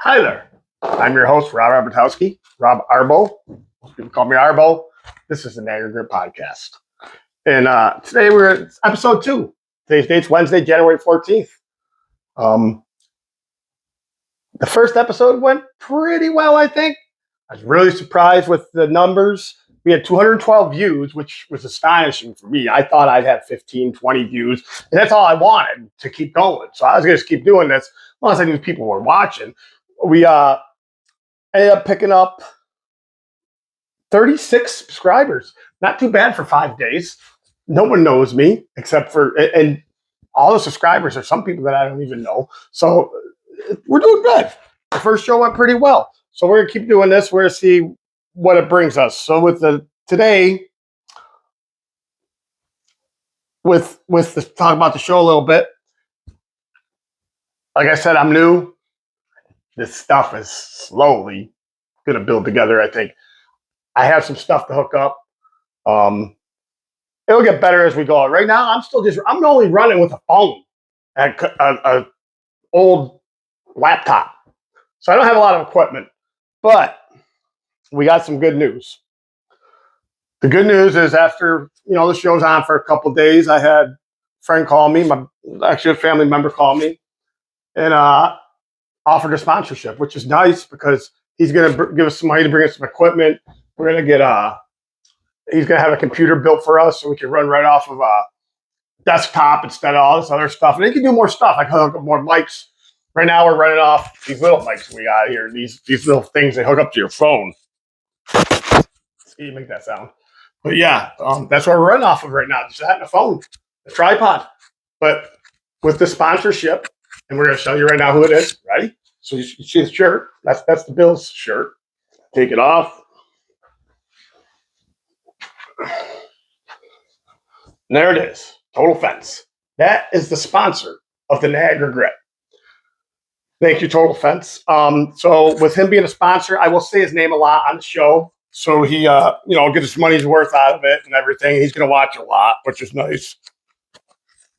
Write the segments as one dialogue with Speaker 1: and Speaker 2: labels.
Speaker 1: Hi there. I'm your host, Rob Robertowski, Rob Arbo. Most people call me Arbo. This is the Niagara Grit Podcast. And today we're at episode 2. Today's date's Wednesday, January 14th. The first episode went pretty well, I think. I was really surprised with the numbers. We had 212 views, which was astonishing for me. I thought I'd have 15, 20 views, and that's all I wanted to keep going. So I was going to keep doing this as long as I knew people were watching. We ended up picking up 36 subscribers. Not too bad for 5 days. No one knows me except for, and all the subscribers are some people that I don't even know. So we're doing good. The first show went pretty well. So we're going to keep doing this. We're going to see what it brings us. So with today, with the talk about the show a little bit, like I said, I'm new. This stuff is slowly going to build together, I think. I have some stuff to hook up. It'll get better as we go. Right now, I'm only running with a phone and a old laptop. So I don't have a lot of equipment, but we got some good news. The good news is after, the show's on for a couple days, I had a friend call me, actually a family member call me, and offered a sponsorship, which is nice because he's going to give us some money to bring us some equipment. We're going to get he's going to have a computer built for us so we can run right off of a desktop instead of all this other stuff. And he can do more stuff. I can hook up more mics. Right now we're running off these little mics we got here. These little things that hook up to your phone. See, you make that sound. But yeah, that's what we're running off of right now. Just that and a phone, a tripod. But with the sponsorship, and we're going to show you right now who it is. Ready? So you see the shirt. That's the Bills shirt. Take it off. And there it is. Total Fence. That is the sponsor of the Niagara Grit. Thank you, Total Fence. So with him being a sponsor, I will say his name a lot on the show. So he, get his money's worth out of it and everything. He's going to watch a lot, which is nice.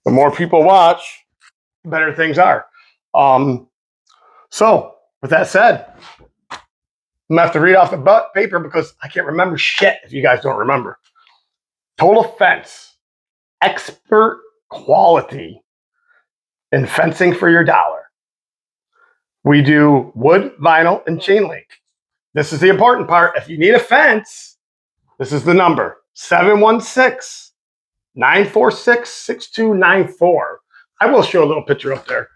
Speaker 1: The more people watch, the better things are. So with that said, I'm going to have to read off the paper because I can't remember shit if you guys don't remember. Total Fence. Expert quality in fencing for your dollar. We do wood, vinyl, and chain link. This is the important part. If you need a fence, this is the number. 716-946-6294. I will show a little picture up there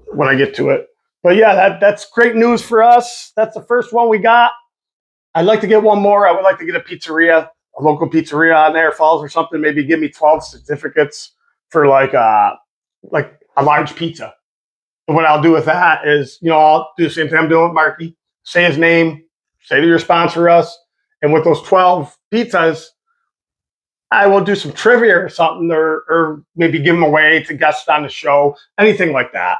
Speaker 1: when I get to it. But yeah, that's great news for us. That's the first one we got. I'd like to get one more. I would like to get a pizzeria, a local pizzeria on Niagara Falls or something. Maybe give me 12 certificates for like a large pizza. And what I'll do with that is, I'll do the same thing I'm doing with Marky. Say his name, say that you're sponsor us. And with those 12 pizzas, I will do some trivia or something or maybe give them away to guests on the show, anything like that.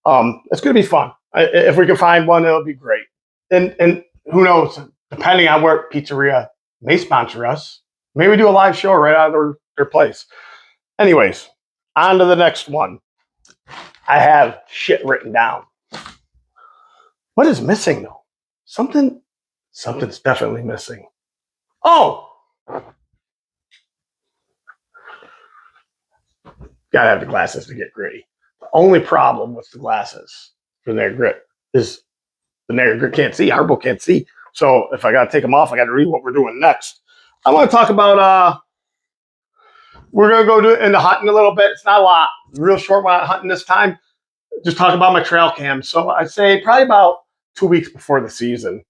Speaker 1: It's going to be fun. If we can find one, it'll be great. And who knows, depending on where pizzeria may sponsor us, maybe do a live show right out of their place. Anyways, on to the next one. I have shit written down. What is missing though? Something's definitely missing. Oh! Gotta have the glasses to get gritty. The only problem with the glasses for Niagara Grit is the Niagara Grit can't see. Arbo can't see. So if I gotta take them off, I gotta read what we're doing next. I want to talk about we're gonna go into hunting a little bit. It's not a lot. Real short one hunting this time. Just talk about my trail cam. So I'd say probably about 2 weeks before the season,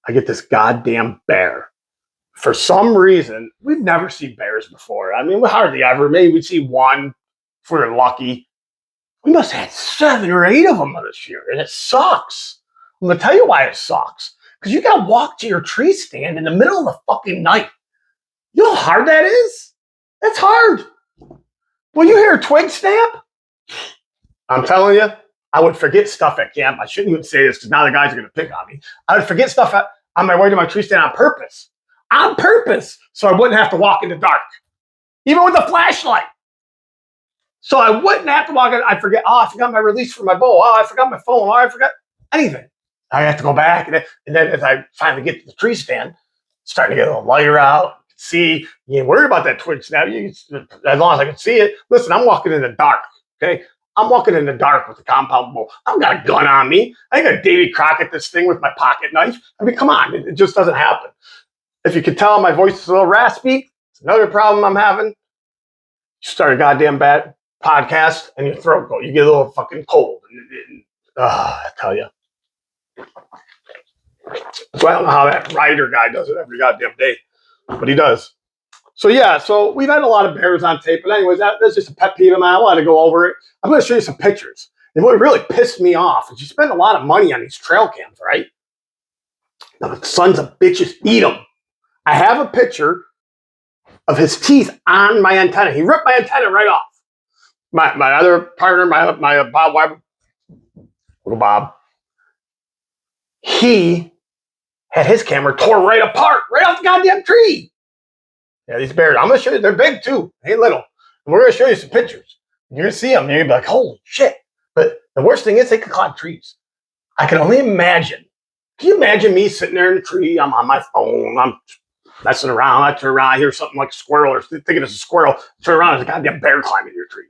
Speaker 1: I get this goddamn bear. For some reason, we've never seen bears before. I mean, we hardly ever. Maybe we'd see one if we were lucky. We must have had 7 or 8 of them this year, and it sucks. I'm going to tell you why it sucks. Because you got to walk to your tree stand in the middle of the fucking night. You know how hard that is? That's hard. When you hear a twig snap, I'm telling you, I would forget stuff at camp. I shouldn't even say this because now the guys are going to pick on me. I would forget stuff on my way to my tree stand on purpose. On purpose. So I wouldn't have to walk in the dark. Even with a flashlight. So I wouldn't have to walk in. I forget, I forgot my release for my bow. Oh, I forgot my phone. Oh, I forgot. anything. I have to go back, and then as I finally get to the tree stand, starting to get a little lighter out. See, you ain't worried about that twitch now. As long as I can see it. Listen, I'm walking in the dark. Okay, I'm walking in the dark with a compound bow. I've got a gun on me. I got Davy Crockett this thing with my pocket knife. I mean, come on, it just doesn't happen. If you can tell, my voice is a little raspy. It's another problem I'm having. You start a goddamn bad podcast and your throat go. You get a little fucking cold. I tell you. So I don't know how that Ryder guy does it every goddamn day, but he does. So yeah, so we've had a lot of Bears on tape, but anyways, that's just a pet peeve of mine. I want to go over it. I'm going to show you some pictures. And what really pissed me off is you spend a lot of money on these trail cams, right? Now the sons of bitches eat them. I have a picture of his teeth on my antenna. He ripped my antenna right off. My other partner, my Bob Weiber, little Bob, he had his camera tore right apart, right off the goddamn tree. Yeah, these bears, I'm going to show you, they're big too. They ain't little. And we're going to show you some pictures. You're going to see them, and you're going to be like, holy shit. But the worst thing is they can climb trees. I can only imagine. Can you imagine me sitting there in the tree? I'm on my phone. I'm messing around. I turn around. I hear something like a squirrel or thinking it's a squirrel. Turn around. There's a goddamn bear climbing your tree.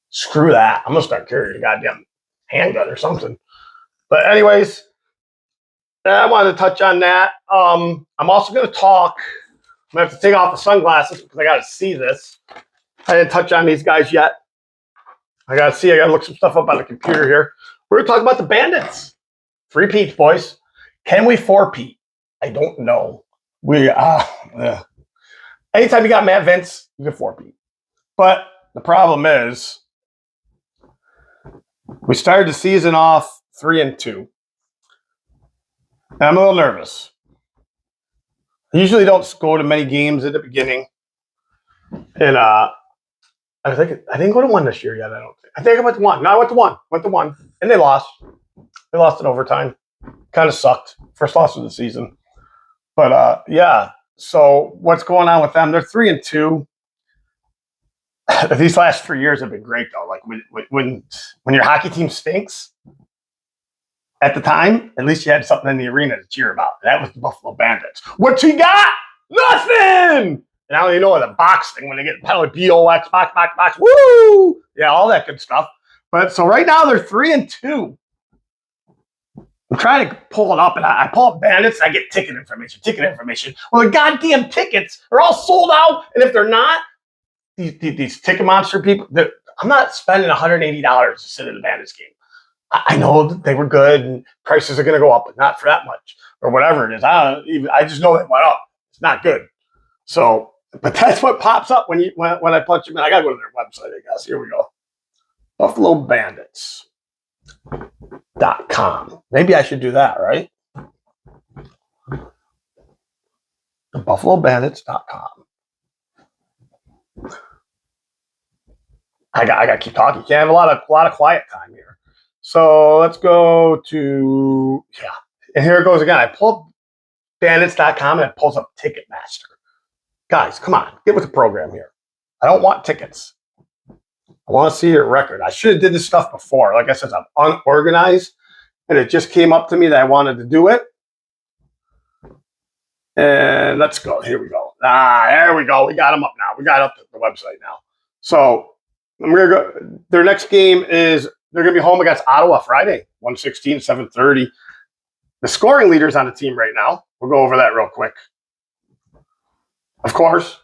Speaker 1: Screw that. I'm going to start carrying a goddamn handgun or something. But anyways, I wanted to touch on that. I'm also going to talk. I'm going to have to take off the sunglasses because I got to see this. I didn't touch on these guys yet. I got to look some stuff up on the computer here. We're going to talk about the Bandits. 3-peat, boys. Can we 4-peat? I don't know. Anytime you got Matt Vince, you can 4-peat. But the problem is, we started the season off 3-2. And I'm a little nervous. I usually don't go to many games at the beginning. And I didn't go to one this year yet, I don't think. I think I went to one. No, I went to one. And they lost. They lost in overtime. Kind of sucked. First loss of the season. But yeah. So what's going on with them? They're 3-2. These last 3 years have been great though. Like when your hockey team stinks, at the time, at least you had something in the arena to cheer about. That was the Buffalo Bandits. What you got? Nothing! And I don't even know the box thing when they get penalty, BOX, box, woo! Yeah, all that good stuff. But so right now they're 3-2. I'm trying to pull it up, and I pull up Bandits, and I get ticket information. Well, the goddamn tickets are all sold out, and if they're not, these Ticket Monster people, I'm not spending $180 to sit in the Bandits game. I know that they were good and prices are going to go up, but not for that much or whatever it is. I just know they went up. It's not good. So, but that's what pops up when I punch them in. I got to go to their website, I guess. Here we go. BuffaloBandits.com. Maybe I should do that, right? BuffaloBandits.com. I got to keep talking. You can't have a lot of quiet time here. So let's go to, and here it goes again. I pull up bandits.com and it pulls up Ticketmaster. Guys, come on, get with the program here. I don't want tickets. I want to see your record. I should have did this stuff before. Like I said, I'm unorganized, and it just came up to me that I wanted to do it. And let's go. Here we go. There we go. We got them up now. We got up to the website now. So I'm going to go. Their next game is, they're going to be home against Ottawa Friday, 116, 7:30. The scoring leaders on the team right now, we'll go over that real quick. Of course,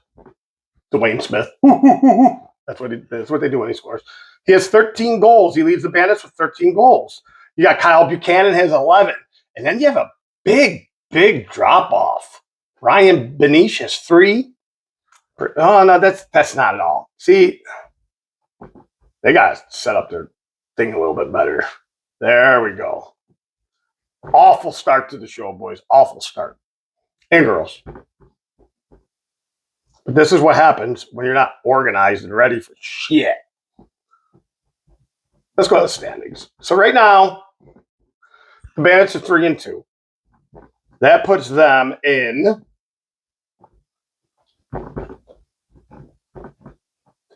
Speaker 1: Dwayne Smith. That's what they do when he scores. He has 13 goals. He leads the Bandits with 13 goals. You got Kyle Buchanan has 11. And then you have a big drop-off. Ryan Benish has 3. Oh, no, that's not at all. See, they got to set up their thing a little bit better. There we go. Awful start to the show, boys. Awful start. And girls. But this is what happens when you're not organized and ready for shit. Let's go to the standings. So right now, the Bandits are 3-2. That puts them in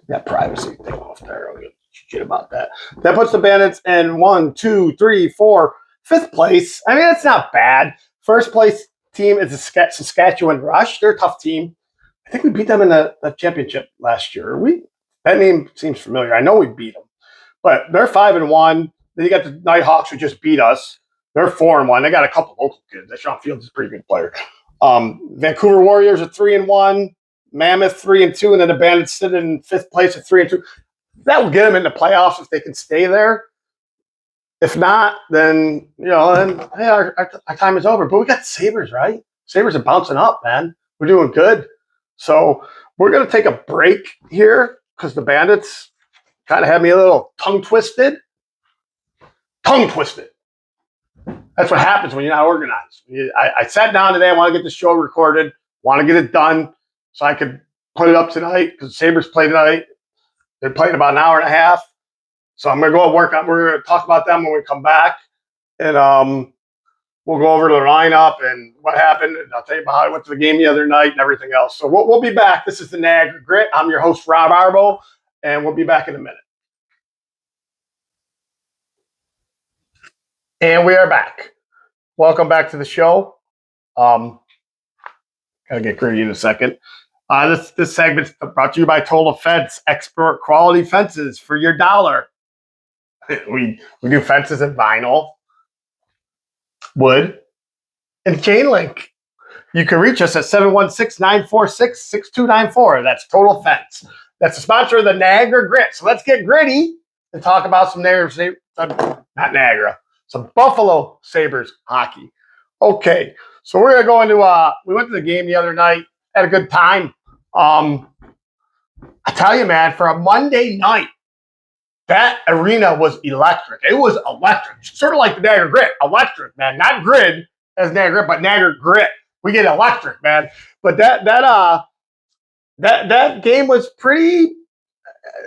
Speaker 1: that privacy thing off there. shit about that. That puts the Bandits in 1, 2, 3, 4, 5th place. I mean, that's not bad. First place team is the Saskatchewan Rush. They're a tough team. I think we beat them in the championship last year. That name seems familiar. I know we beat them, but they're 5-1. Then you got the Nighthawks who just beat us. They're 4-1. They got a couple local kids. That Sean Fields is a pretty good player. Vancouver Warriors are 3-1. Mammoth 3-2, and then the Bandits sit in 5th place at 3-2. That will get them into playoffs if they can stay there. If not, then our time is over. But we got Sabres, right? Sabres are bouncing up, man. We're doing good. So we're gonna take a break here because the Bandits kind of had me a little tongue twisted. That's what happens when you're not organized. I sat down today. I want to get the show recorded. Want to get it done so I could put it up tonight because the Sabres play tonight. They're playing about an hour and a half. So I'm going to go work on. We're going to talk about them when we come back. And we'll go over the lineup and what happened. And I'll tell you about how I went to the game the other night and everything else. So we'll be back. This is the Niagara Grit. I'm your host, Rob Arbo, and we'll be back in a minute. And we are back. Welcome back to the show. Gotta get gritty in a second. This segment's brought to you by Total Fence, expert quality fences for your dollar. We do fences in vinyl, wood, and chain link. You can reach us at 716-946-6294. That's Total Fence. That's the sponsor of the Niagara Grit. So let's get gritty and talk about some some Buffalo Sabres hockey. Okay, so we're going to go into, we went to the game the other night, had a good time. I tell you, man, for a Monday night, that arena was electric. It was electric. Sort of like the Niagara Grit. Electric, man. Not grid as Niagara Grit, but Niagara Grit. We get electric, man. But that game was pretty...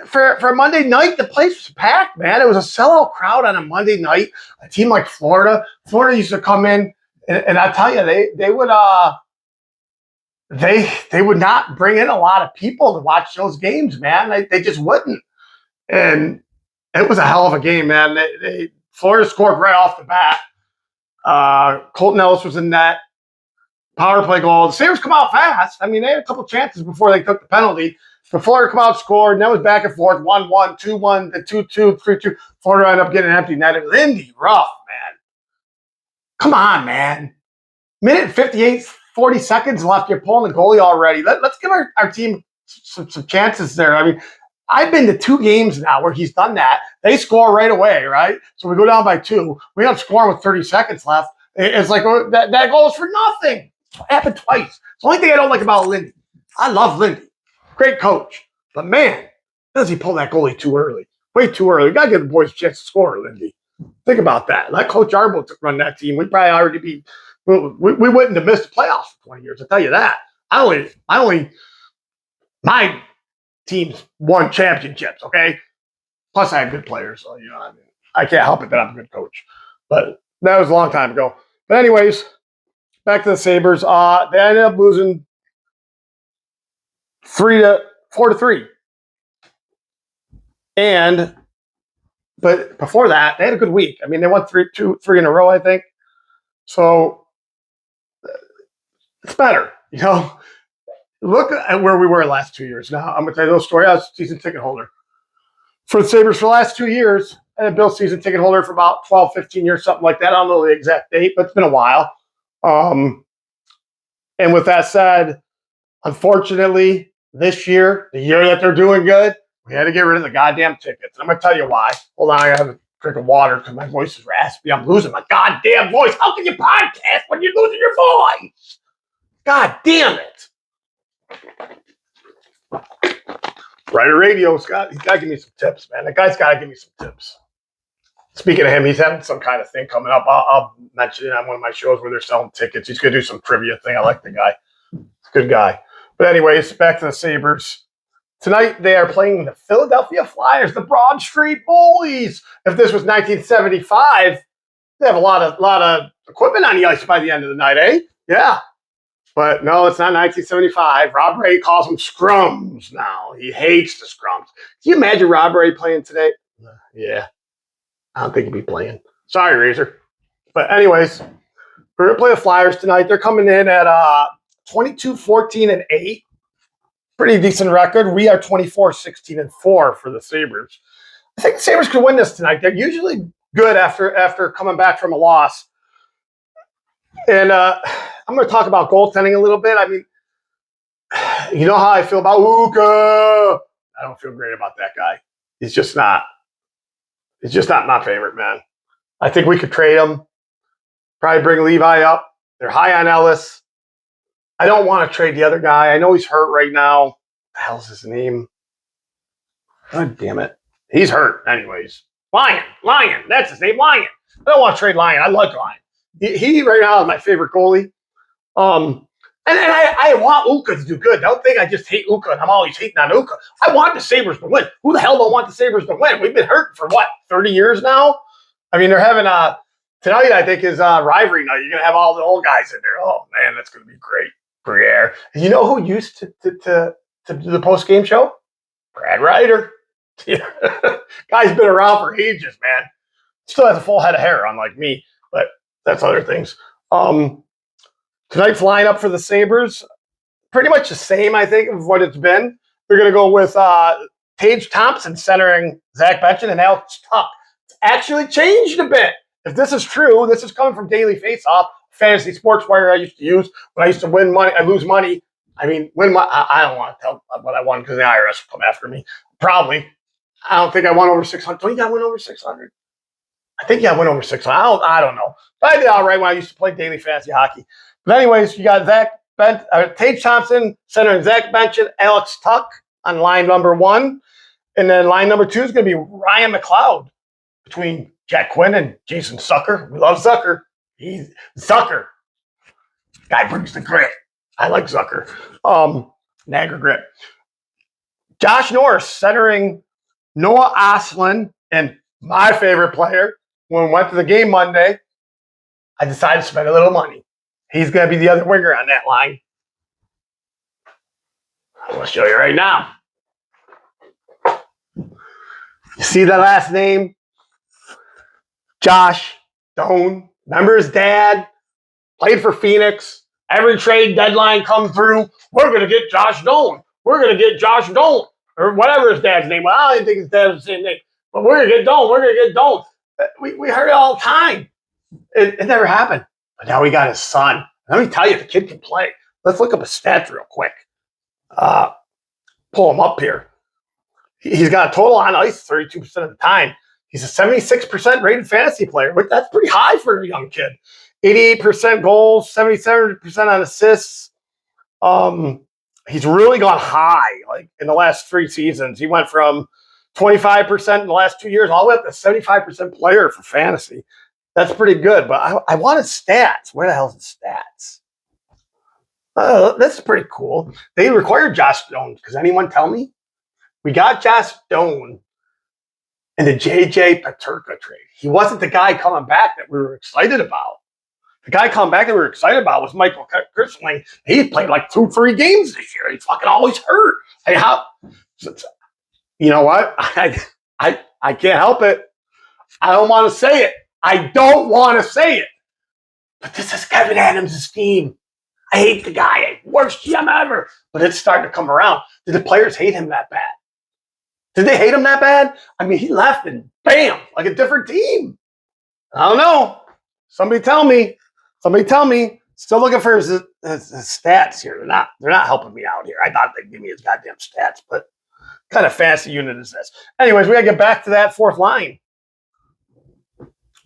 Speaker 1: For a Monday night, the place was packed, man. It was a sellout crowd on a Monday night. A team like Florida used to come in, and I tell you, they would not bring in a lot of people to watch those games, man. They just wouldn't, and it was a hell of a game, man. Florida scored right off the bat. Colton Ellis was in net. Power play goal. The Sabres come out fast. I mean, they had a couple chances before they took the penalty. So Florida come out, scored, and that was back and forth, 1-1, 2-1, 2-2, 3-2. Florida ended up getting an empty net. Lindy Ruff, man. Come on, man. Minute 58, 40 seconds left. You're pulling the goalie already. Let's give our team some chances there. I mean, I've been to 2 games now where he's done that. They score right away, right? So we go down by 2. We end up scoring with 30 seconds left. It's like that goal is for nothing. It happened twice. It's the only thing I don't like about Lindy. I love Lindy. Great coach. But, man, does he pull that goalie too early? Way too early. You got to give the boys a chance to score, Lindy. Think about that. Let Coach Arbo run that team. We'd probably already be – we wouldn't have missed the playoffs for 20 years. I'll tell you that. My teams won championships, okay? Plus, I had good players. So, I can't help it that I'm a good coach. But that was a long time ago. But anyways, back to the Sabres. They ended up losing 4-3. But before that, they had a good week. I mean, they won 3 in a row, I think. So it's better, Look at where we were the last 2 years. Now, I'm going to tell you a little story. I was a season ticket holder for the Sabres for the last 2 years. I had been a season ticket holder for about 12, 15 years, something like that. I don't know the exact date, but it's been a while. And with that said, unfortunately, this year, the year that they're doing good, we had to get rid of the goddamn tickets. I'm going to tell you why. Hold on, I have a drink of water because my voice is raspy. I'm losing my goddamn voice. How can you podcast when you're losing your voice? God damn it. Writer Radio, Scott, he's got to give me some tips, man. That guy's got to give me some tips. Speaking of him, he's having some kind of thing coming up. I'll mention it on one of my shows where they're selling tickets. He's going to do some trivia thing. I like the guy. He's a good guy. But anyways, back to the Sabres. Tonight, they are playing the Philadelphia Flyers, the Broad Street Bullies. If this was 1975, they have a lot of equipment on the ice by the end of the night, eh? Yeah. But no, it's not 1975. Rob Ray calls them scrums now. He hates the scrums. Can you imagine Rob Ray playing today? Yeah. I don't think he'll be playing. Sorry, Razor. But anyways, we're going to play the Flyers tonight. They're coming in at 22-14-8. Pretty decent record. We are 24-16-4 for the Sabres. I think the Sabres could win this tonight. They're usually good after coming back from a loss. And I'm going to talk about goaltending a little bit. I mean, you know how I feel about Luka. I don't feel great about that guy. He's just not my favorite, man. I think we could trade him. Probably bring Levi up. They're high on Ellis. I don't want to trade the other guy. I know he's hurt right now. What the hell's his name? God damn it. He's hurt anyways. Lyon. That's his name, Lyon. I don't want to trade Lyon. I like Lyon. He right now is my favorite goalie. And I want Uka to do good. Don't think I just hate Uka and I'm always hating on Uka. I want the Sabres to win. Who the hell don't want the Sabres to win? We've been hurting for what, 30 years now? I mean, they're having tonight, I think, is rivalry night. You're going to have all the old guys in there. Oh, man, that's going to be great. Briere. You know who used to do the post-game show? Brad Ryder. Guy's been around for ages, man. Still has a full head of hair, unlike me, but that's other things. Tonight's lineup for the Sabres, pretty much the same, I think, of what it's been. They're going to go with Tage Thompson centering Zach Benson and Alex Tuch. It's actually changed a bit. If this is true, this is coming from Daily Faceoff, fantasy sports wire I used to use when I used to win money. I lose money. I mean, I don't want to tell what I won because the IRS will come after me. Probably. I don't think I won over 600. Don't you think I went over 600? I think I went over 600. I don't know. But I did all right when I used to play daily fantasy hockey. But anyways, you got Tage Thompson centering Zach Benson, Alex Tuch on line number 1. And then line number 2 is going to be Ryan McLeod between Jack Quinn and Jason Zucker. We love Zucker. He's Zucker. Guy brings the grit. I like Zucker. Niagara grit. Josh Norris centering Noah Ostlund and my favorite player. When we went to the game Monday, I decided to spend a little money. He's going to be the other winger on that line. I'm going to show you right now. You see that last name? Josh Doan. Remember his dad? Played for Phoenix. Every trade deadline come through. We're going to get Josh Doan. We're going to get Josh Doan. Or whatever his dad's name was. I don't even think his dad was the same name. But we're going to get Doan. We're going to get Doan. We heard it all the time. It never happened. But now we got his son. Let me tell you, the kid can play. Let's look up his stats real quick. Pull him up here. He's got a total on ice 32% of the time. He's a 76% rated fantasy player, but that's pretty high for a young kid. 88% goals, 77% on assists. He's really gone high. Like in the last 3 seasons, he went from 25% in the last 2 years all the way up to 75% player for fantasy. That's pretty good, but I want his stats. Where the hell's his stats? That's pretty cool. They required Josh Doan. Does anyone tell me? We got Josh Doan in the JJ Peterka trade. He wasn't the guy coming back that we were excited about. The guy coming back that we were excited about was Michael Kirschling. He played like 2-3 games this year. He's fucking always hurt. Hey, you know what? I can't help it. I don't want to say it. I don't want to say it. But this is Kevin Adams' team. I hate the guy. Worst GM ever. But it's starting to come around. Did the players hate him that bad? Did they hate him that bad? I mean, he left and bam, like a different team. I don't know. Somebody tell me. Still looking for his stats here. They're not helping me out here. I thought they'd give me his goddamn stats, but what kind of fancy unit is this? Anyways, we got to get back to that fourth line.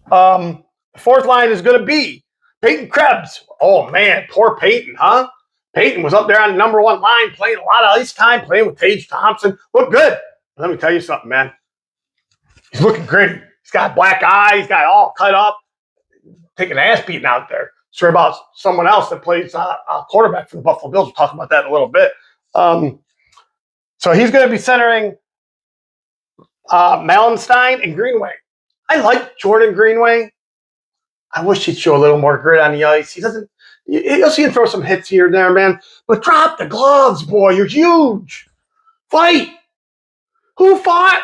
Speaker 1: The fourth line is going to be Peyton Krebs. Oh, man, poor Peyton, huh? Peyton was up there on the number 1 line, playing a lot of ice time, playing with Tage Thompson. Looked good. Let me tell you something, man. He's looking great. He's got black eyes. He's got all cut up. Taking ass beating out there. Sure about someone else that plays quarterback for the Buffalo Bills. We'll talk about that in a little bit. So he's going to be centering Malenstein and Greenway. I like Jordan Greenway. I wish he'd show a little more grit on the ice. He doesn't. You'll see him throw some hits here and there, man. But drop the gloves, boy. You're huge. Fight. Who fought?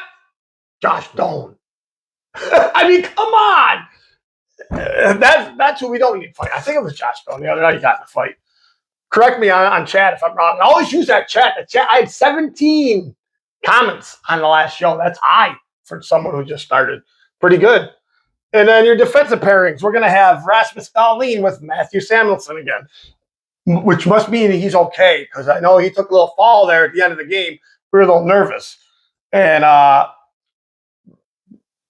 Speaker 1: Josh Doan. I mean, come on. That's who we don't need to fight. I think it was Josh Stone the other night he got in a fight. Correct me on chat if I'm wrong. I always use that chat. The chat. I had 17 comments on the last show. That's high for someone who just started. Pretty good. And then your defensive pairings. We're going to have Rasmus Dahlin with Matthew Samuelsson again, which must mean he's okay because I know he took a little fall there at the end of the game. We were a little nervous. And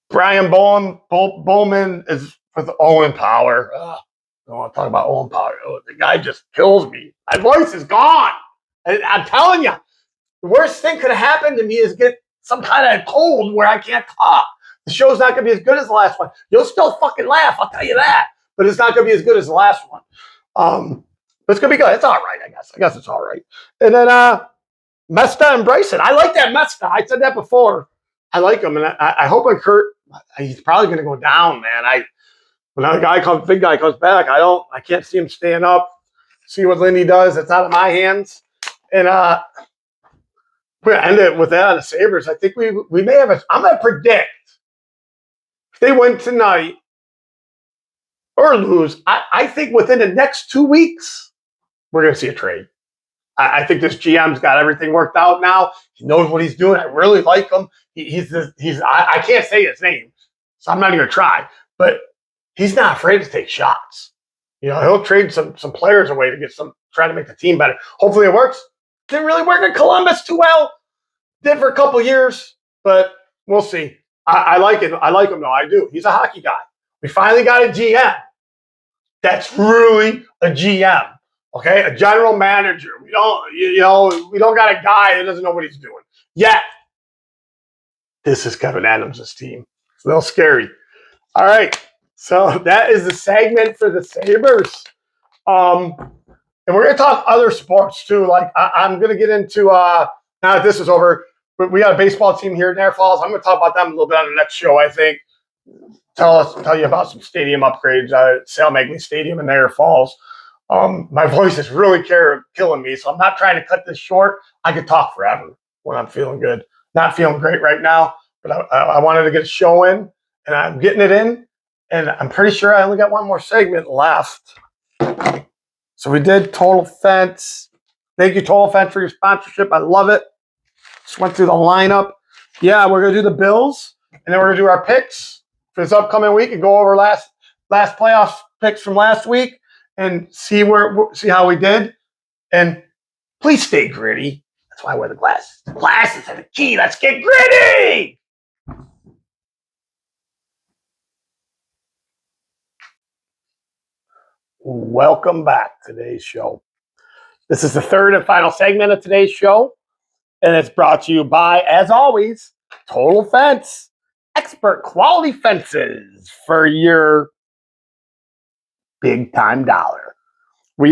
Speaker 1: Brian Bowman is with Owen Power. I don't want to talk about Owen Power. The guy just kills me. My voice is gone. I'm telling you, the worst thing could have happened to me is get some kind of cold where I can't talk. The show's not going to be as good as the last one. You'll still fucking laugh, I'll tell you that. But it's not going to be as good as the last one. But it's going to be good. It's all right, I guess. I guess it's all right. And then Mesta and Bryson. I like that Mesta. I said that before. I like him, and I hope Kurt. He's probably going to go down, man. When that big guy comes back, I can't see him staying up. See what Lindy does. It's out of my hands. And we're gonna end it with that on the Sabres. I think we may have I'm gonna predict if they win tonight or lose, I think within the next 2 weeks, we're gonna see a trade. I think this GM's got everything worked out now. He knows what he's doing. I really like him. I can't say his name, so I'm not even gonna try. But he's not afraid to take shots. He'll trade some players away to try to make the team better. Hopefully it works. Didn't really work in Columbus too well. Did for a couple years, but we'll see. I like it. I like him though. I do. He's a hockey guy. We finally got a GM. That's really a GM. Okay, a general manager. We don't got a guy that doesn't know what he's doing yet. This is Kevin Adams' team. It's a little scary. All right, so that is the segment for the Sabres. And we're going to talk other sports too. Like I'm going to get into now that this is over. We got a baseball team here in Niagara Falls. I'm going to talk about them a little bit on the next show. I think tell you about some stadium upgrades. Sal Magny Stadium in Niagara Falls. My voice is really killing me, so I'm not trying to cut this short. I could talk forever when I'm feeling good. Not feeling great right now, but I wanted to get a show in, and I'm getting it in. And I'm pretty sure I only got one more segment left. So we did Total Fence. Thank you, Total Fence, for your sponsorship. I love it. Just went through the lineup. Yeah, we're going to do the Bills, and then we're going to do our picks for this upcoming week and go over last playoff picks from last week and see how we did. And please stay gritty. That's why I wear the glasses. The glasses are the key. Let's get gritty. Welcome back to today's show. This is the third and final segment of today's show, and it's brought to you by, as always, Total Fence. Expert quality fences for your big time dollar. We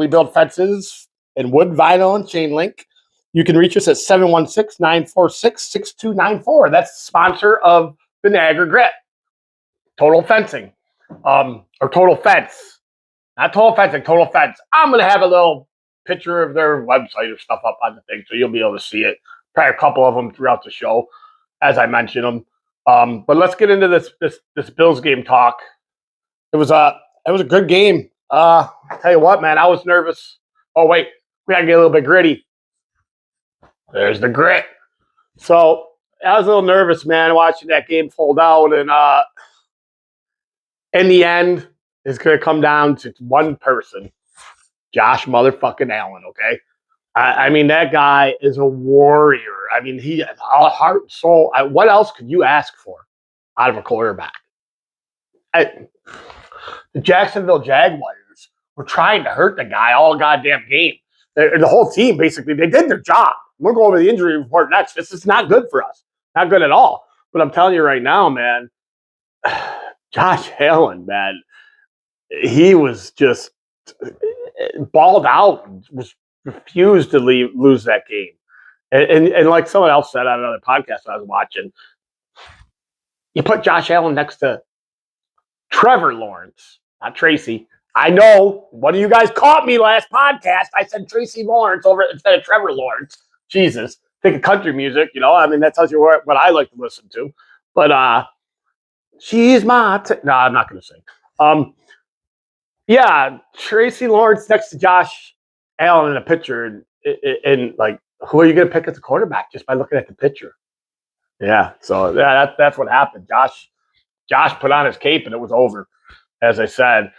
Speaker 1: build fences in wood, vinyl, and chain link. You can reach us at 716-946-6294. That's the sponsor of the Niagara Grit. Total Fencing. Or Total Fence. Not Total Fencing, Total Fence. I'm going to have a little picture of their website or stuff up on the thing, so you'll be able to see it. Probably a couple of them throughout the show, as I mentioned them. But let's get into this Bills game talk. It was a good game. I'll tell you what, man, I was nervous. Oh wait, we gotta get a little bit gritty. There's the grit. So I was a little nervous, man, watching that game fold out, and in the end, it's going to come down to one person, Josh motherfucking Allen, okay? I mean, that guy is a warrior. I mean, he has all heart and soul. What else could you ask for out of a quarterback? The Jacksonville Jaguars were trying to hurt the guy all goddamn game. The whole team, basically, they did their job. We'll go over the injury report next. This is not good for us. Not good at all. But I'm telling you right now, man, Josh Allen, man, he was just balled out and was refused to lose that game. And like someone else said on another podcast I was watching, you put Josh Allen next to Trevor Lawrence, not Tracy. I know one of you guys caught me last podcast. I said Tracy Lawrence instead of Trevor Lawrence. Jesus, think of country music, I mean, that tells you what I like to listen to. But She's my. No, I'm not going to sing. Yeah, Tracy Lawrence next to Josh Allen in a picture, and like, who are you going to pick as the quarterback just by looking at the picture? Yeah, so that's what happened. Josh put on his cape and it was over, as I said.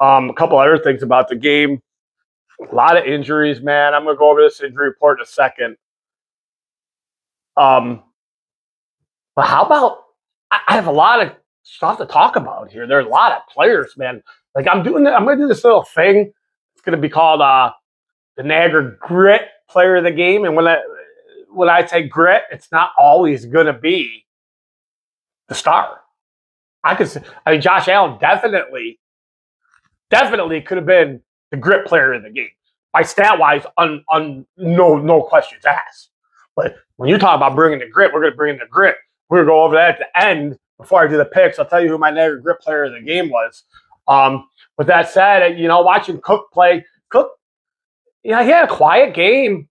Speaker 1: A couple other things about the game. A lot of injuries, man. I'm going to go over this injury report in a second. But how about I have a lot of stuff to talk about here. There's a lot of players, man. Like I'm going to do this little thing. It's going to be called the Niagara Grit Player of the Game. And when I say grit, it's not always going to be the star. Josh Allen definitely could have been the grit player of the game. By stat wise, no questions asked. But when you talk about bringing the grit, we're going to bring in the grit. We're going to go over that at the end before I do the picks. I'll tell you who my Niagara Grit player of the game was. With that said, watching Cook play, he had a quiet game,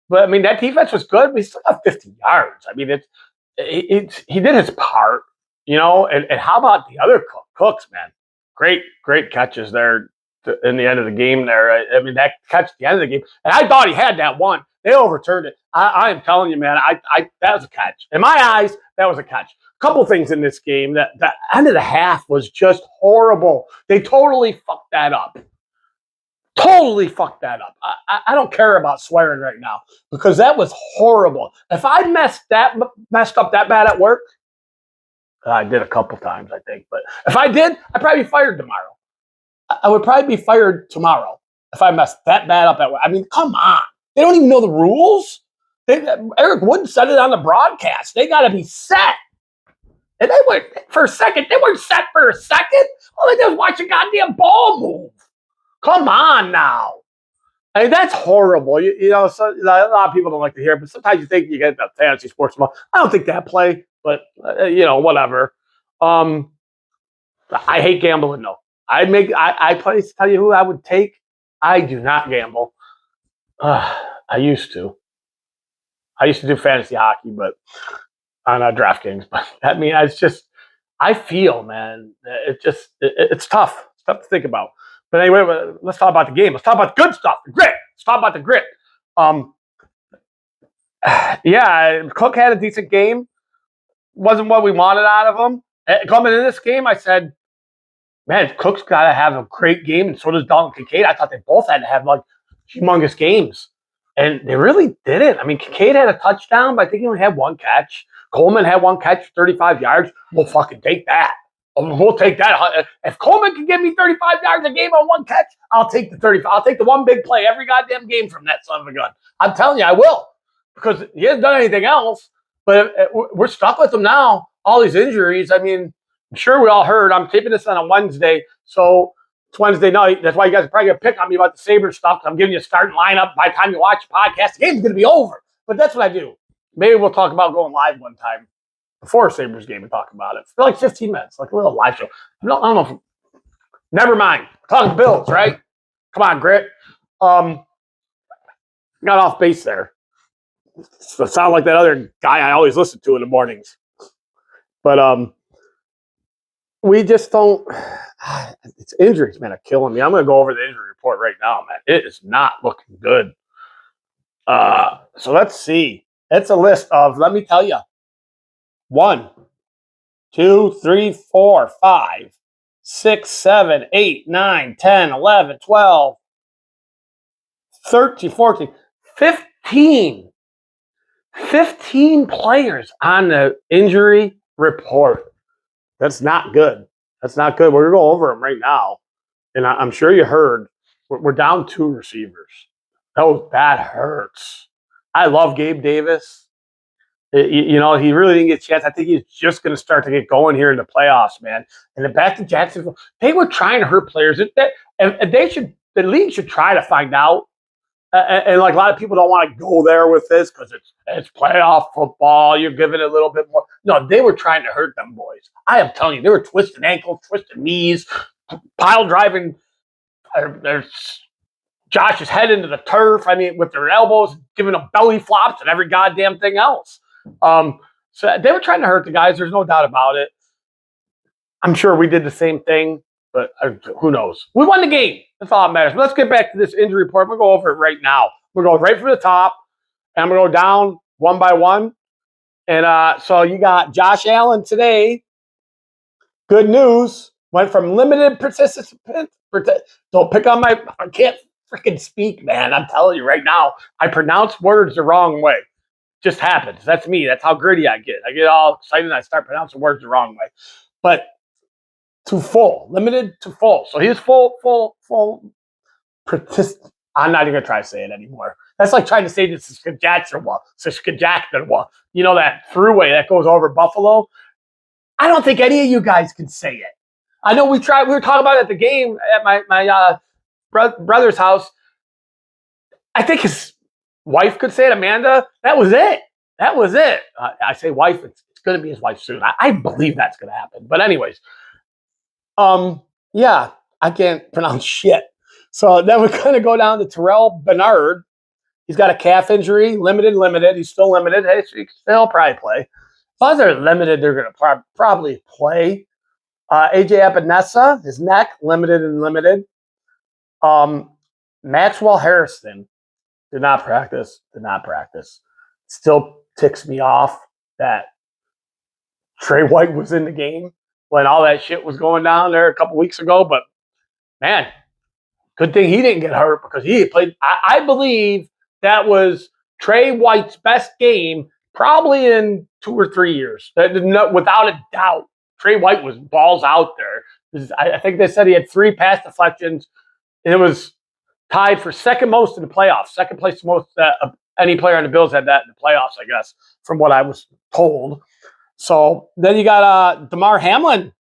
Speaker 1: but I mean that defense was good. But he still got 50 yards. I mean, he did his part, And how about the other Cooks, man? Great catches there in the end of the game there. I mean, that catch at the end of the game. And I thought he had that one. They overturned it. I am telling you, man, that was a catch. In my eyes, that was a catch. A couple things in this game. That the end of the half was just horrible. They totally fucked that up. Totally fucked that up. I don't care about swearing right now because that was horrible. If I messed up that bad at work, I did a couple times, I think. But if I did, I'd probably be fired tomorrow. I would probably be fired tomorrow if I messed that bad up at work. I mean, come on. They don't even know the rules. Eric Wood said it on the broadcast. They got to be set. And they went for a second. They weren't set for a second. All they did was watch a goddamn ball move. Come on now. I mean, that's horrible. So, a lot of people don't like to hear it, but sometimes you think you get the fantasy sports ball. I don't think that play, but, whatever. I hate gambling, though. I tell you who I would take. I do not gamble. I used to. I used to do fantasy hockey, but on DraftKings. But I mean, I feel, man, it's tough. It's tough to think about. But anyway, let's talk about the game. Let's talk about the good stuff, the grit. Let's talk about the grit. Yeah, Cook had a decent game. Wasn't what we wanted out of him. Coming in this game, I said, man, Cook's got to have a great game, and so does Dalton Kincaid. I thought they both had to have, humongous games. And they really didn't. I mean, Kincaid had a touchdown, but I think he only had one catch. Coleman had one catch, 35 yards. We'll fucking take that. We'll take that. If Coleman can give me 35 yards a game on one catch, I'll take the 35. I'll take the one big play every goddamn game from that son of a gun. I'm telling you, I will. Because he hasn't done anything else. But we're stuck with him now. All these injuries. I mean, I'm sure we all heard. I'm taping this on a Wednesday. So it's Wednesday night. That's why you guys are probably going to pick on me about the Sabres stuff. I'm giving you a starting lineup. By the time you watch the podcast, the game's going to be over. But that's what I do. Maybe we'll talk about going live one time before a Sabres game and talk about it for 15 minutes, like a little live show. I don't know. Never mind. We're talking Bills, right? Come on, Grit. Got off base there. So sound like that other guy I always listen to in the mornings. But we just don't. It's injuries, man, are killing me. I'm going to go over the injury report right now, man. It is not looking good. So let's see. It's a list of, let me tell you, 1, 2, 3, 4, 5, 6, 7, 8, 9, 10, 11, 12, 13, 14, 15. 15 players on the injury report. That's not good. That's not good. We're going to go over them right now. And I'm sure you heard, we're down 2 receivers. That hurts. I love Gabe Davis. He really didn't get a chance. I think he's just going to start to get going here in the playoffs, man. And then back to Jacksonville, they were trying to hurt players. The league should try to find out. And a lot of people don't want to go there with this because it's playoff football. You're giving it a little bit more. No, they were trying to hurt them boys. I am telling you, they were twisting ankles, twisting knees, pile driving Josh's head into the turf. I mean, with their elbows, giving them belly flops and every goddamn thing else. So they were trying to hurt the guys. There's no doubt about it. I'm sure we did the same thing, but who knows? We won the game. That's all that matters. But let's get back to this injury report. We'll go over it right now. We're going right from the top, and I'm going to go down one by one. And so you got Josh Allen today. Good news. Went from limited participant. Don't pick on my. I can't freaking speak, man. I'm telling you right now. I pronounce words the wrong way. Just happens. That's me. That's how gritty I get. I get all excited and I start pronouncing words the wrong way. But to full, limited to full. So he's full. I'm not even gonna try to say it anymore. That's like trying to say this is Saskatchewan. You know that throughway that goes over Buffalo. I don't think any of you guys can say it. I know we tried. We were talking about it at the game at my brother's house. I think his wife could say it, Amanda. That was it. I say wife. It's going to be his wife soon. I believe that's going to happen. But anyways, yeah, I can't pronounce shit. So then we're going to go down to Terrell Bernard. He's got a calf injury, limited. He's still limited. Hey, so he'll probably play. As long as they're limited, they're going to probably play. AJ Epinesa, his neck, limited. Maxwell Harrison did not practice. Still ticks me off that Trey White was in the game when all that shit was going down there a couple weeks ago. But, man, good thing he didn't get hurt because he played. I believe that was Trey White's best game probably in 2 or 3 years. Without a doubt. Trey White was balls out there. I think they said he had 3 pass deflections, and it was tied for second most in the playoffs. Second place most any player on the Bills had that in the playoffs, I guess, from what I was told. So then you got Damar Hamlin,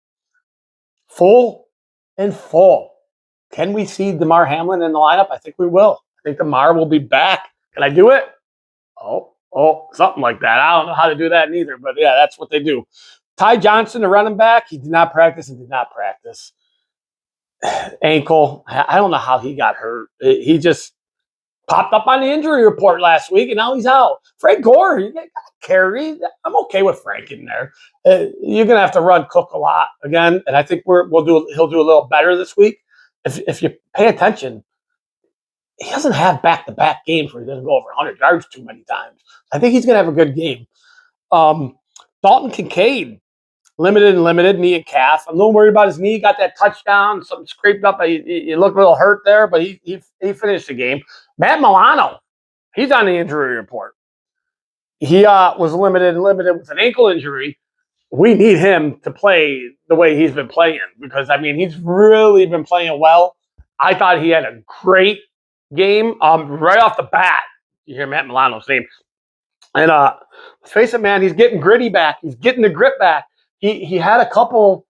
Speaker 1: full. Can we see Damar Hamlin in the lineup? I think we will. I think Damar will be back. Can I do it? Oh, something like that. I don't know how to do that neither, but yeah, that's what they do. Ty Johnson, the running back, he did not practice. Ankle. I don't know how he got hurt. He just popped up on the injury report last week, and now he's out. Frank Gore, you got carry. I'm okay with Frank in there. You're gonna have to run Cook a lot again, and I think he'll do a little better this week. If you pay attention, he doesn't have back-to-back games where he doesn't go over 100 yards too many times. I think he's gonna have a good game. Dalton Kincaid, limited, knee and calf. I'm a little worried about his knee. Got that touchdown, something scraped up. He looked a little hurt there, but he finished the game. Matt Milano, he's on the injury report. He was limited with an ankle injury. We need him to play the way he's been playing because, I mean, he's really been playing well. I thought he had a great game right off the bat. You hear Matt Milano's name. And let's face it, man, he's getting gritty back. He's getting the grit back. He had a couple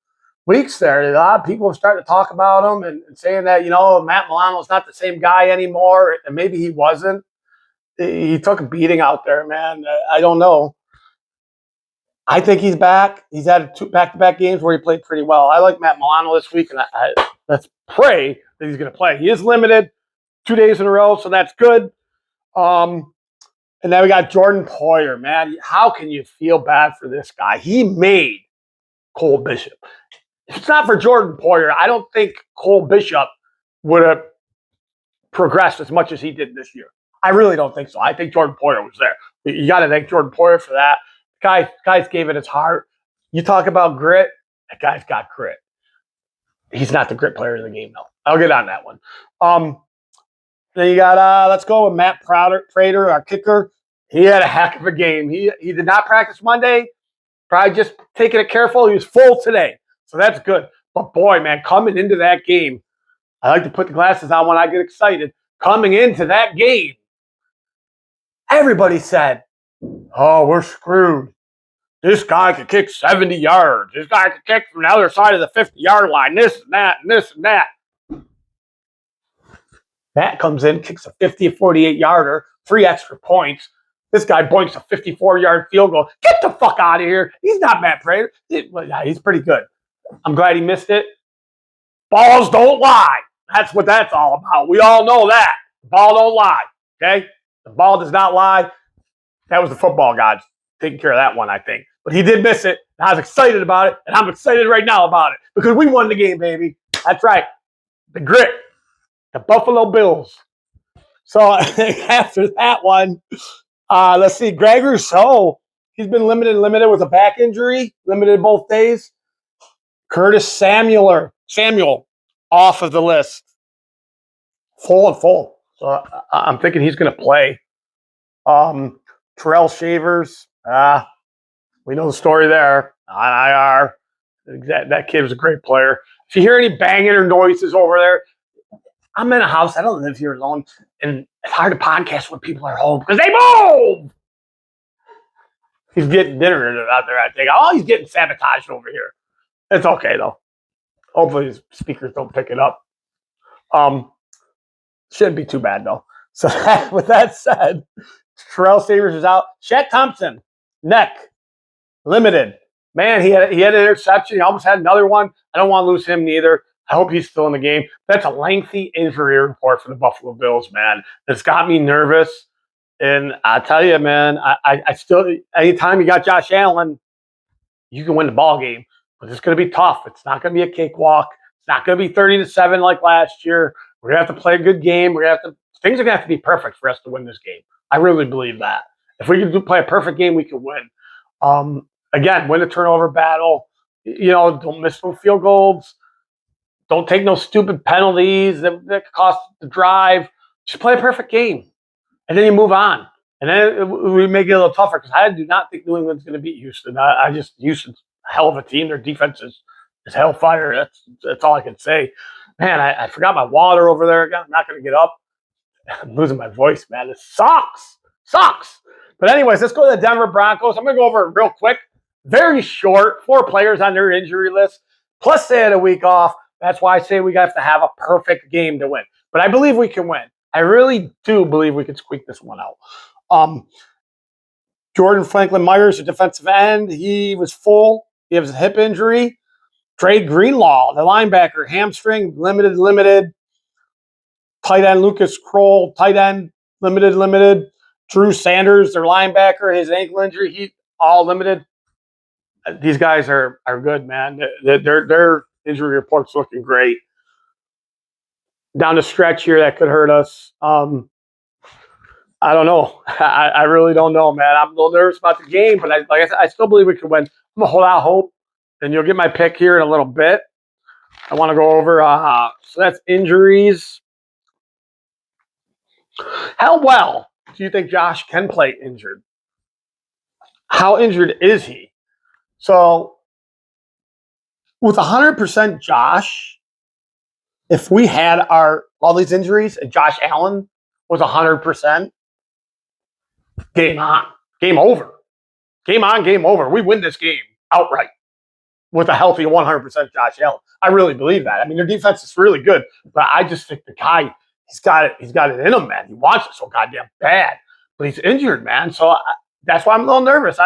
Speaker 1: weeks there. A lot of people have started to talk about him and saying that, Matt Milano's not the same guy anymore. And maybe he wasn't. He took a beating out there, man. I don't know. I think he's back. He's had 2 back-to-back games where he played pretty well. I like Matt Milano this week, and let's pray that he's going to play. He is limited 2 days in a row, so that's good. And then we got Jordan Poyer, man. How can you feel bad for this guy? He made Cole Bishop. If it's not for Jordan Poyer, I don't think Cole Bishop would have progressed as much as he did this year. I really don't think so. I think Jordan Poyer was there. You got to thank Jordan Poyer for that. Guys gave it his heart. You talk about grit, that guy's got grit. He's not the grit player in the game, though. I'll get on that one. Then you got, let's go with Matt Prater, our kicker. He had a heck of a game. He did not practice Monday. Probably just taking it careful. He was full today. So that's good. But boy, man, coming into that game, I like to put the glasses on when I get excited. Coming into that game, everybody said, oh, we're screwed. This guy could kick 70 yards. This guy could kick from the other side of the 50-yard line. This and that and this and that. Matt comes in, kicks a 50 or 48-yarder, 3 extra points. This guy boinks a 54-yard field goal. Get the fuck out of here. He's not Matt Prater. He's pretty good. I'm glad he missed it. Balls don't lie. That's what that's all about. We all know that. The ball don't lie. Okay? The ball does not lie. That was the football gods taking care of that one, I think. but he did miss it. And I was excited about it, and I'm excited right now about it because we won the game, baby. That's right. The grit, the Buffalo Bills. So after that one, let's see. Greg Rousseau, he's been limited with a back injury, limited both days. Curtis Samuel off of the list. Full. So I'm thinking he's going to play. Terrell Shavers, we know the story there on IR. That kid was a great player. If you hear any banging or noises over there, I'm in a house. I don't live here alone. And it's hard to podcast when people are home because they move. He's getting dinner out there, I think. Oh, he's getting sabotaged over here. It's okay, though. Hopefully his speakers don't pick it up. Shouldn't be too bad, though. So with that said, Terrell Shavers is out. Shaq Thompson, neck, limited. Man, he had an interception. He almost had another one. I don't want to lose him neither. I hope he's still in the game. That's a lengthy injury report for the Buffalo Bills, man. It's got me nervous. And I tell you, man, I still, anytime you got Josh Allen, you can win the ball game. But it's going to be tough. It's not going to be a cakewalk. It's not going to be 30-7 like last year. We're going to have to play a good game. Things are going to have to be perfect for us to win this game. I really believe that. If we can play a perfect game, we can win. Again, win the turnover battle. Don't miss no field goals. Don't take no stupid penalties that could cost the drive. Just play a perfect game. And then you move on. And then we make it a little tougher because I do not think New England's going to beat Houston. Houston's a hell of a team. Their defense is hellfire. That's all I can say. Man, I forgot my water over there again. I'm not going to get up. I'm losing my voice, man. It sucks. But anyways, let's go to the Denver Broncos. I'm going to go over it real quick. Very short. 4 players on their injury list. Plus they had a week off. That's why I say we have to have a perfect game to win. But I believe we can win. I really do believe we can squeak this one out. Jordan Franklin Myers, a defensive end. He was full. He has a hip injury. Dre Greenlaw, the linebacker, hamstring, limited. Tight end Lucas Kroll, tight end, limited. Drew Sanders, their linebacker, his ankle injury, he all limited. These guys are good, man. Their injury report's looking great. Down the stretch here, that could hurt us. I don't know. I really don't know, man. I'm a little nervous about the game, but like I said, I still believe we can win. I'm going to hold out hope, and you'll get my pick here in a little bit. I want to go over, so that's injuries. How well do you think Josh can play injured? How injured is he? So with 100% Josh, if we had all these injuries and Josh Allen was 100%, game on, game over. Game on, game over. We win this game outright with a healthy 100% Josh Allen. I really believe that. I mean, their defense is really good, but I just think the guy, he's got it in him, man. He wants it so goddamn bad, but he's injured, man. So that's why I'm a little nervous.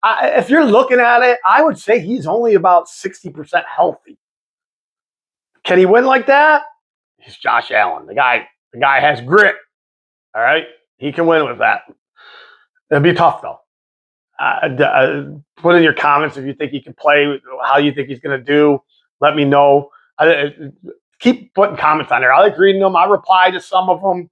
Speaker 1: If you're looking at it, I would say he's only about 60% healthy. Can he win like that? He's Josh Allen. The guy has grit. All right, he can win with that. It'll be tough though. Put in your comments if you think he can play, how you think he's going to do. Let me know. Keep putting comments on there. I like reading them. I reply to some of them.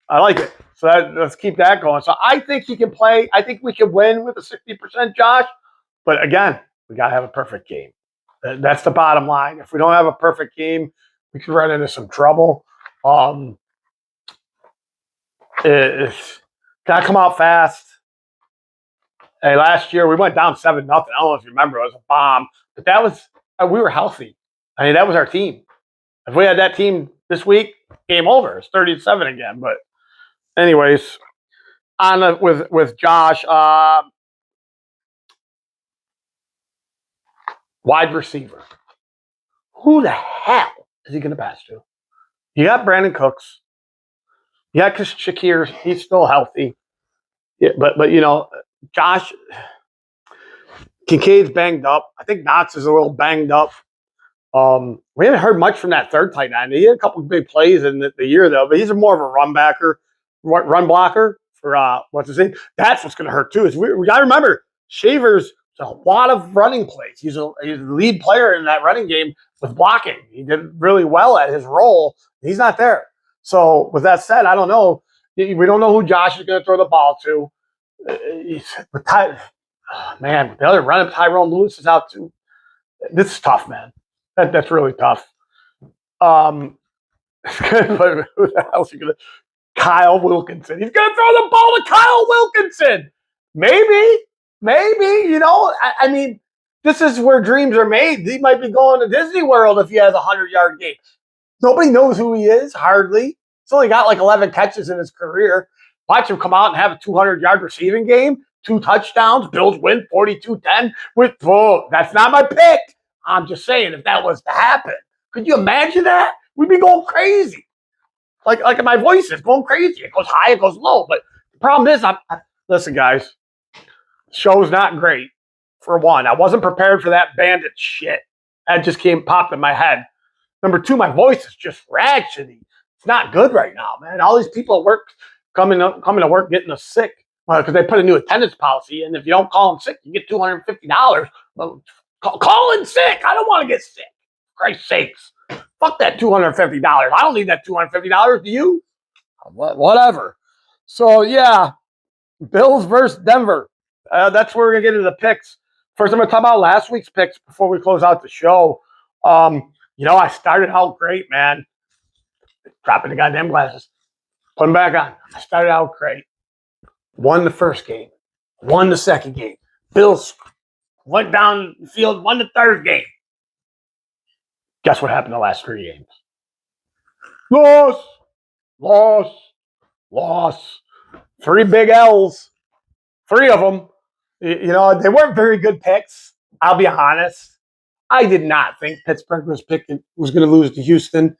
Speaker 1: I like it. So let's keep that going. So I think he can play. I think we can win with a 60% Josh. But again, we got to have a perfect game. That's the bottom line. If we don't have a perfect game, we could run into some trouble. It's got to come out fast. Hey, last year we went down 7-0. I don't know if you remember. It was a bomb. But that was, we were healthy. I mean, that was our team. If we had that team this week, game over. It's 30-7 again. But anyways, on with Josh, wide receiver. Who the hell is he going to pass to? You got Brandon Cooks. You got Shakir. He's still healthy. Yeah, but Josh, Kincaid's banged up. I think Knox is a little banged up. We haven't heard much from that third tight end. He had a couple of big plays in the year, though, but he's more of a run blocker for what's his name? That's what's going to hurt, too. Is we got to remember, Shavers a lot of running plays. He's the lead player in that running game with blocking. He did really well at his role. He's not there. So with that said, I don't know. We don't know who Josh is going to throw the ball to. But man, the other running Tyrone Lewis is out too. This is tough, man. That's really tough. Who the hell's he going to? Kyle Wilkinson. He's going to throw the ball to Kyle Wilkinson. Maybe. I mean, this is where dreams are made. He might be going to Disney World if he has a 100-yard game. Nobody knows who he is, hardly. He's only got like 11 catches in his career. Watch him come out and have a 200-yard receiving game, 2 touchdowns. Bills win 42-10. That's not my pick. I'm just saying, if that was to happen, could you imagine that? We'd be going crazy. Like my voice is going crazy. It goes high, it goes low. But the problem is, listen, guys, show's not great. For one, I wasn't prepared for that bandit shit. That just popped in my head. Number 2, my voice is just ratchety. It's not good right now, man. All these people at work coming to work getting us sick because they put a new attendance policy, and if you don't call them sick, you get $250. Well, call in sick. I don't want to get sick. For Christ's sakes. Fuck that $250. I don't need that $250. Do you? Whatever. So, yeah, Bills versus Denver. That's where we're going to get into the picks. First, I'm going to talk about last week's picks before we close out the show. I started out great, man. Dropping the goddamn glasses. Put them back on. I started out great. Won the first game. Won the second game. Bills went down the field, won the third game. Guess what happened the last 3 games? Loss. 3 big L's. 3 of them. They weren't very good picks. I'll be honest. I did not think Pittsburgh was going to lose to Houston.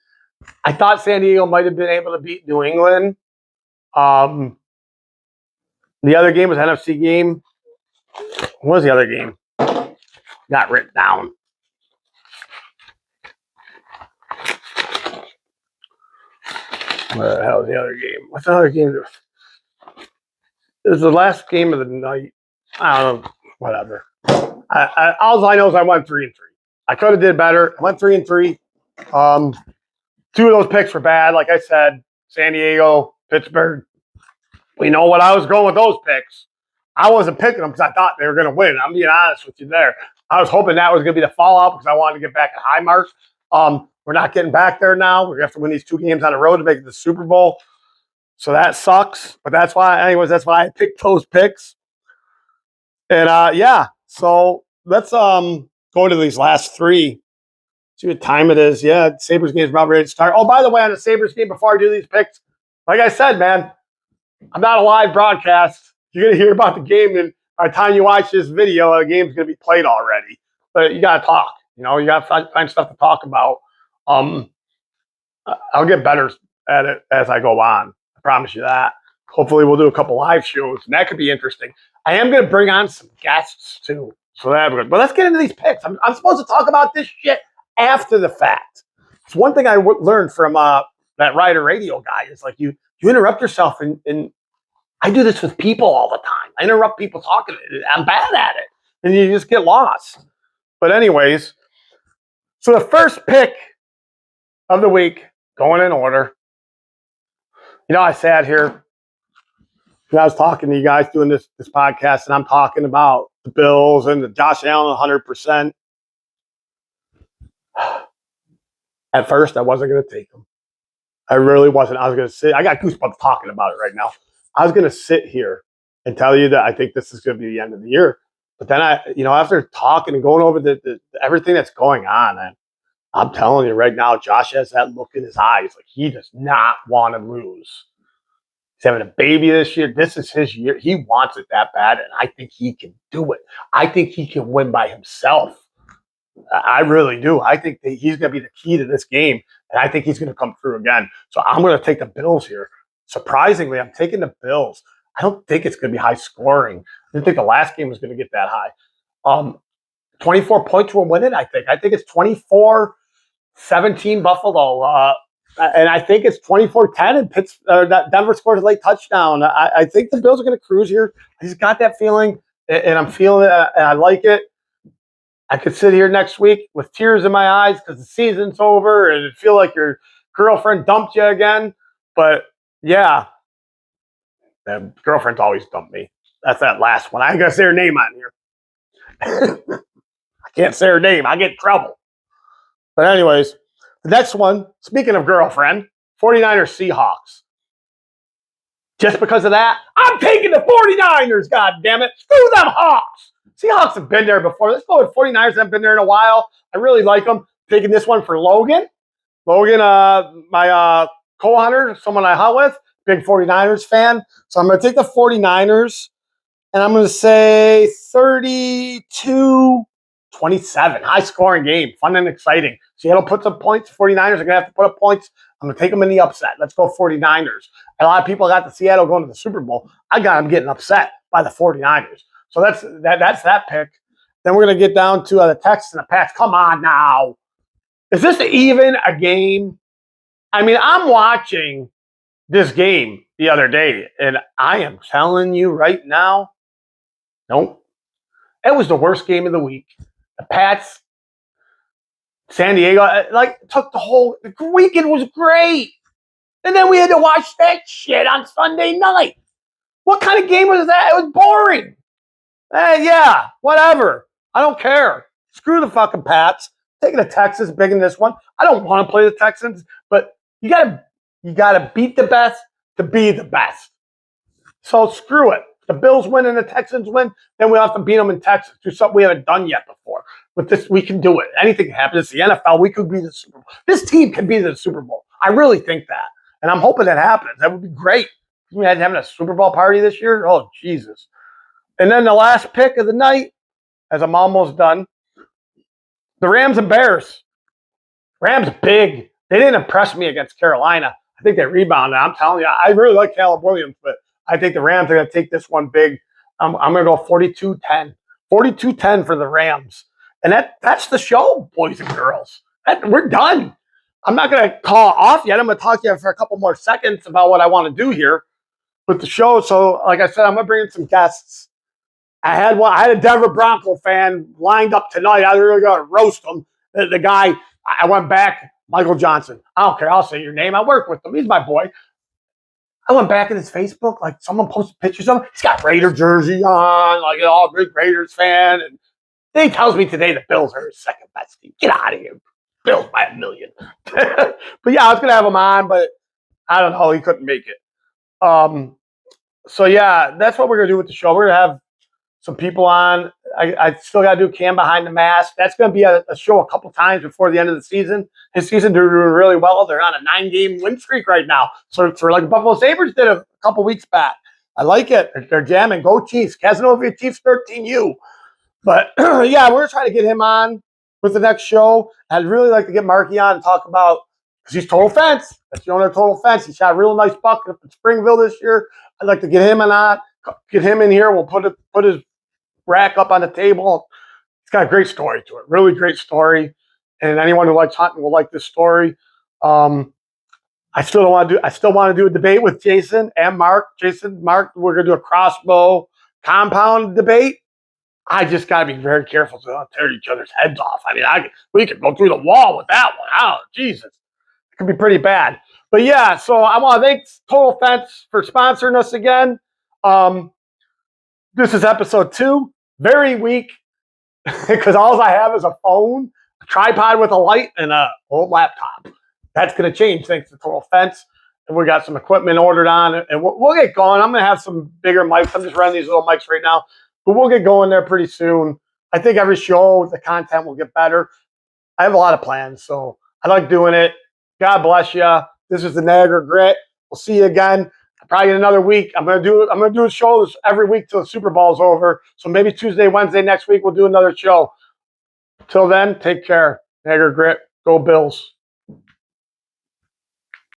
Speaker 1: I thought San Diego might have been able to beat New England. The other game was an NFC game. What was the other game? Got written down. What the hell was the other game? What's the other game? It was the last game of the night. I don't know. Whatever. All I know is I went 3-3. I could have did better. I went 3-3. 2 of those picks were bad. Like I said, San Diego, Pittsburgh. We know what I was going with those picks. I wasn't picking them because I thought they were going to win. I'm being honest with you there. I was hoping that was going to be the fallout because I wanted to get back at high marks. We're not getting back there now. We're going to have to win these 2 games on the road to make it the Super Bowl. So that sucks. But that's why I picked those picks. And so let's go to these last 3. See what time it is. Yeah, Sabres game is about ready to start. Oh, by the way, on the Sabres game, before I do these picks, like I said, man, I'm not a live broadcast. You're going to hear about the game, and by the time you watch this video, the game's going to be played already. But you got to talk. You got to find stuff to talk about. I'll get better at it as I go on. I promise you that. Hopefully, we'll do a couple live shows, and that could be interesting. I am going to bring on some guests, too. So that's good. But let's get into these picks. I'm supposed to talk about this shit after the fact. It's one thing I learned from that Rider Radio guy. It's like you interrupt yourself, and I do this with people all the time. I interrupt people talking. I'm bad at it, and you just get lost. But anyways, so the first pick of the week, going in order. I sat here. I was talking to you guys doing this podcast, and I'm talking about the Bills and the Josh Allen 100%. At first, I wasn't going to take them. I really wasn't. I was going to sit. I got goosebumps talking about it right now. I was going to sit here and tell you that I think this is going to be the end of the year. But then after talking and going over the everything that's going on, I'm telling you right now, Josh has that look in his eyes. Like he does not want to lose. He's having a baby this year. This is his year. He wants it that bad, and I think he can do it. I think he can win by himself. I really do. I think that he's going to be the key to this game, and I think he's going to come through again. So I'm going to take the Bills here. Surprisingly, I'm taking the Bills. I don't think it's going to be high scoring. I didn't think the last game was going to get that high. 24 points will win it, I think. I think it's 24-17 Buffalo. And I think it's 24-10 and Denver scores a late touchdown. I think the Bills are going to cruise here. I just got that feeling. and I'm feeling it, and I like it. I could sit here next week with tears in my eyes because the season's over and it feel like your girlfriend dumped you again. But yeah, the girlfriend's always dumped me. That's that last one. I ain't gonna say her name on here. I can't say her name. I get in trouble. But anyways, the next one, speaking of girlfriend, 49ers Seahawks. Just because of that, I'm taking the 49ers, god damn it. Screw them Hawks. Seahawks have been there before. Let's go with 49ers. Haven't been there in a while. I really like them. Taking this one for Logan. Logan, my co-hunter, someone I hunt with, big 49ers fan. So I'm going to take the 49ers, and I'm going to say 32-27. High-scoring game. Fun and exciting. Seattle puts up points. 49ers are going to have to put up points. I'm going to take them in the upset. Let's go 49ers. A lot of people got the Seattle going to the Super Bowl. I got them getting upset by the 49ers. So that's that pick. Then we're going to get down to the Texans and the Pats. Come on now. Is this even a game? I mean, I'm watching this game the other day, and I am telling you right now, nope. It was the worst game of the week. The Pats, San Diego, took the weekend was great. And then we had to watch that shit on Sunday night. What kind of game was that? It was boring. Yeah, whatever. I don't care. Screw the fucking Pats. Taking the Texans, big in this one. I don't want to play the Texans, but you gotta beat the best to be the best. So screw it. The Bills win and the Texans win, then we'll have to beat them in Texas. Do something we haven't done yet before. But this, we can do it. Anything can happen. It's the NFL. We could be the Super Bowl. This team can be the Super Bowl. I really think that. And I'm hoping that happens. That would be great. Can you imagine having a Super Bowl party this year? Oh, Jesus. And then the last pick of the night, as I'm almost done, the Rams and Bears. Rams big. They didn't impress me against Carolina. I think they rebounded. I'm telling you, I really like Caleb Williams, but I think the Rams are going to take this one big. I'm going to go 42-10. 42-10 for the Rams. And that's the show, boys and girls. We're done. I'm not going to call off yet. I'm going to talk to you for a couple more seconds about what I want to do here with the show. So, like I said, I'm going to bring in some guests. I had a Denver Bronco fan lined up tonight. I was really going to roast him. The guy, I went back, Michael Johnson. I don't care. I'll say your name. I work with him. He's my boy. I went back in his Facebook, like someone posted pictures of him. He's got Raider jersey on, like all big Raiders fan. And then he tells me today the Bills are his second best team. Get out of here. Bills by 1 million. But yeah, I was going to have him on, but I don't know. He couldn't make it. So yeah, that's what we're going to do with the show. We're going to have some people on. I still got to do Cam Behind the Mask. That's going to be a show a couple times before the end of the season. His season doing really well. They're on a 9-game win streak right now. So for like Buffalo Sabres did a couple weeks back. I like it. They're jamming. Go Chiefs. Casanova Chiefs 13U. But yeah, we're trying to get him on with the next show. I'd really like to get Marky on and talk about, because he's Total Fence. That's the owner of Total Fence. He shot a real nice buck up in Springville this year. I'd like to get him get him in here. We'll put his rack up on the table. It's got a great story to it. Really great story. And anyone who likes hunting will like this story. I still want to do a debate with Jason and Mark. Mark, we're going to do a crossbow compound debate. I just got to be very careful so I don't tear each other's heads off. I mean, we could go through the wall with that one. Oh, Jesus. It could be pretty bad. But yeah, so I want to thank Total Fence for sponsoring us again. This is episode 2. Very weak because all I have is a phone, a tripod with a light, and an old laptop. That's going to change thanks to Total Fence. And we got some equipment ordered on, and we'll get going. I'm going to have some bigger mics. I'm just running these little mics right now, but we'll get going there pretty soon. I think every show, the content will get better. I have a lot of plans, so I like doing it. God bless you. This is the Niagara Grit. We'll see you again. Probably in another week. I'm gonna do shows every week till the Super Bowl's over. So maybe Tuesday, Wednesday next week we'll do another show. Till then, take care. Niagara Grit. Go Bills.